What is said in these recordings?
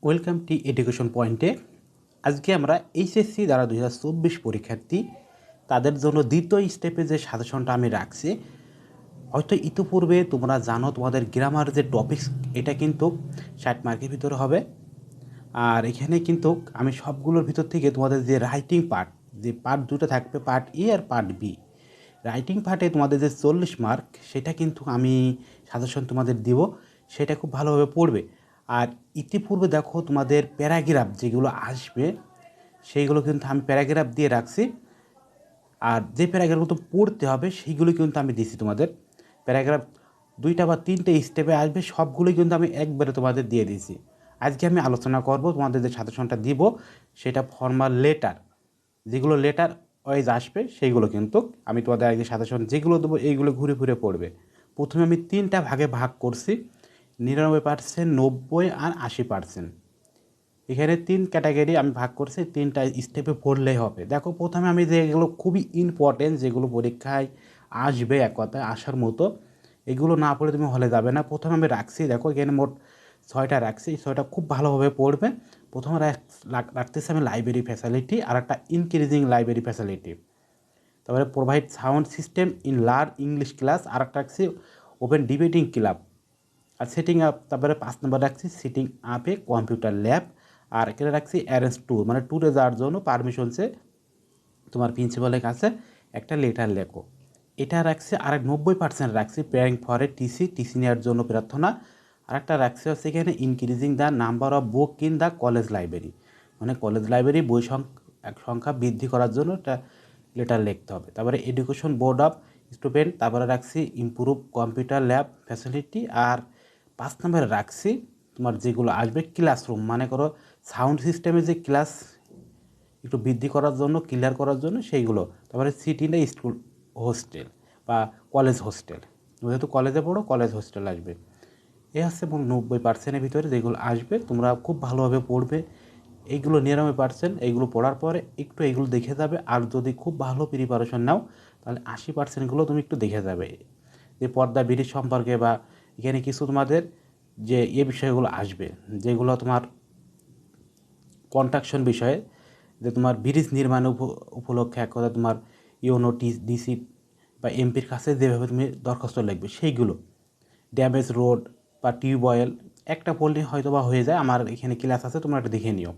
Welcome to education পয়েন্টে। আজকে আমরা এইচএসসি দ্বারা 2024 পরীক্ষার্থী তাদের জন্য দ্বিতীয় স্টেপে যে সাজেশনটা আমি রাখছি, হয়তো ইতিপূর্বে তোমরা জানো তোমাদের গ্রামার যে টপিকস এটা কিন্তু 60 মার্কের ভিতরে হবে। আর এখানে কিন্তু আমি সবগুলোর ভিতর থেকে তোমাদের যে রাইটিং পার্ট, যে পার্ট দুটো থাকবে, পার্ট এ আর পার্ট বি। রাইটিং পার্টে তোমাদের যে 40 মার্ক সেটা কিন্তু আমি সাজেশন তোমাদের দিব, সেটা খুব ভালোভাবে পড়বে। আর ইতিপূর্বে দেখো তোমাদের প্যারাগ্রাফ যেগুলো আসবে সেইগুলো কিন্তু আমি প্যারাগ্রাফ দিয়ে রাখছি, আর যে প্যারাগ্রাফগুলো পড়তে হবে সেইগুলো কিন্তু আমি দিছি তোমাদের। প্যারাগ্রাফ 2টা বা 3টে স্টেপে আসবে, সবগুলোই কিন্তু আমি একবারে তোমাদের দিয়ে দিয়েছি। আজকে আমি আলোচনা করব তোমাদের যে সাজেশনটা দিব সেটা ফর্মাল লেটার, যেগুলো লেটার ওয়াইজ আসবে সেইগুলো কিন্তু আমি তোমাদের আজকে সাজেশন যেগুলো দেবো এইগুলো ঘুরে ঘুরে পড়বে। প্রথমে আমি 3টা ভাগে ভাগ করছি, 99%, 90 আর 80%। এখানে 3 ক্যাটাগরি আমি ভাগ করছি, 3টা স্টেপে পড়লেই হবে। দেখো প্রথমে আমি যেগুলো খুবই ইম্পর্টেন্ট, যেগুলো পরীক্ষায় আসবে, এক কথায় আসার মতো, এগুলো না পড়ে তুমি হলে যাবে না। প্রথমে আমি রাখছি, দেখো এখানে মোট 6টা রাখছি, 6টা খুব ভালোভাবে পড়বে। প্রথমে রাখতেছি আমি লাইব্রেরি ফ্যাসিলিটি, আর একটা ইনক্রিজিং লাইব্রেরি ফ্যাসিলিটি। তারপরে provide sound system in learn English class, আর একটা রাখছি ওপেন ডিবেটিং ক্লাব আর সেটিং আপ। তারপরে 5 নম্বর রাখছি সিটিং আপে কম্পিউটার ল্যাব। আর এখানে রাখছি অ্যারেঞ্জ ট্যুর, মানে ট্যুরে যাওয়ার জন্য পারমিশনসে তোমার প্রিন্সিপালের কাছে একটা লেটার লেখো। এটা রাখছি। আর 90% রাখছি প্রেয়ারিং ফর এ টিসি নেওয়ার জন্য প্রার্থনা। আর একটা রাখছি হচ্ছে এখানে increasing the number of book in the college library, মানে কলেজ লাইব্রেরি বই সংখ্যা বৃদ্ধি করার জন্য একটা লেটার লিখতে হবে। তারপরে এডুকেশন বোর্ড অফ স্টুডেন্ট, তারপরে রাখছি ইমপ্রুভ কম্পিউটার ল্যাব ফ্যাসিলিটি। আর 5 নম্বরে রাখছি তোমার যেগুলো আসবে ক্লাসরুম, মানে করো সাউন্ড সিস্টেমে যে ক্লাস একটু বৃদ্ধি করার জন্য, ক্লিয়ার করার জন্য সেইগুলো। তারপরে সিটি না স্কুল হোস্টেল বা কলেজ হোস্টেল, যেহেতু কলেজে পড়ো কলেজ হোস্টেল আসবে। এ হচ্ছে এবং 90%-এর ভিতরে যেগুলো আসবে তোমরা খুব ভালোভাবে পড়বে। এইগুলো 99%, এইগুলো পড়ার পরে একটু এইগুলো দেখে যাবে। আর যদি খুব ভালো প্রিপারেশন নাও তাহলে 80%গুলো তুমি একটু দেখে যাবে, যে পর্দা ব্রিজ সম্পর্কে বা এখানে কিছু তোমাদের যে বিষয়গুলো আসবে, যেগুলো তোমার কনস্ট্রাকশন বিষয়ে, যে তোমার ব্রিজ নির্মাণ উপলক্ষে এক কথা তোমার ইউনো ডিসি বা এমপির কাছে যেভাবে তুমি দরখাস্ত লিখবে সেইগুলো, ড্যামেজ রোড বা টিউবওয়েল, একটা পড়লে হয়তো বা হয়ে যায়। আমার এখানে ক্লাস আছে, তোমরা একটু দেখে নিও।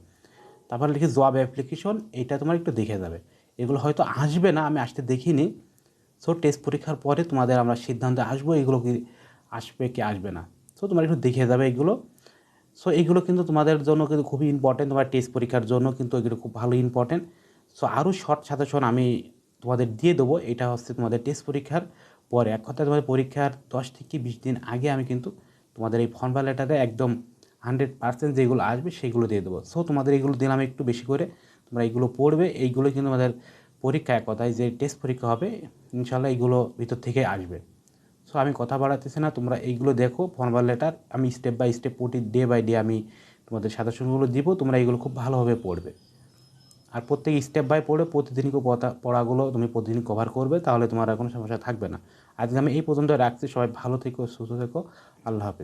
তারপর লিখে জব অ্যাপ্লিকেশন, এইটা তোমার একটু দেখে যাবে। এগুলো হয়তো আসবে না, আমি আসতে দেখিনি। সো টেস্ট পরীক্ষার পরে তোমাদের আমরা সিদ্ধান্তে আসবো এগুলো কি আসবে কি আসবে না। সো তোমরা একটু দেখে যাবে এগুলো। সো এইগুলো কিন্তু তোমাদের জন্য কিন্তু খুবই ইম্পর্টেন্ট, তোমার টেস্ট পরীক্ষার জন্য কিন্তু এগুলো খুব ভালো ইম্পর্টেন্ট। সো আরও শর্ট সাজেশন আমি তোমাদের দিয়ে দেবো, এটা হচ্ছে তোমাদের টেস্ট পরীক্ষার পরে। এক কথায় তোমাদের পরীক্ষার 10 থেকে 20 দিন আগে আমি কিন্তু তোমাদের এই ফর্মাল লেটারে একদম 100% যেগুলো আসবে সেগুলো দিয়ে দেবো। সো তোমাদের এইগুলো দিলাম একটু বেশি করে, তোমরা এইগুলো পড়বে। এইগুলো কিন্তু আমাদের পরীক্ষা, এক কথায় যে টেস্ট পরীক্ষা হবে ইনশাল্লাহ এইগুলো ভিতর থেকে আসবে। সো আমি কথা বাড়াতেছি না, তোমরা এইগুলো দেখো ফর্মাল লেটার, আমি step by step day by day আমি তোমাদের সাজেশনগুলো দিব, তোমরা এইগুলো খুব ভালোভাবে পড়বে। আর প্রত্যেক স্টেপ বাই পড়ে প্রতিদিনই পড়াগুলো তুমি প্রতিদিন কভার করবে, তাহলে তোমার আর কোনো সমস্যা থাকবে না। আজকে আমি এই পর্যন্ত রাখছি। সবাই ভালো থেকো, সুস্থ থেকো। আল্লাহ হাফেজ।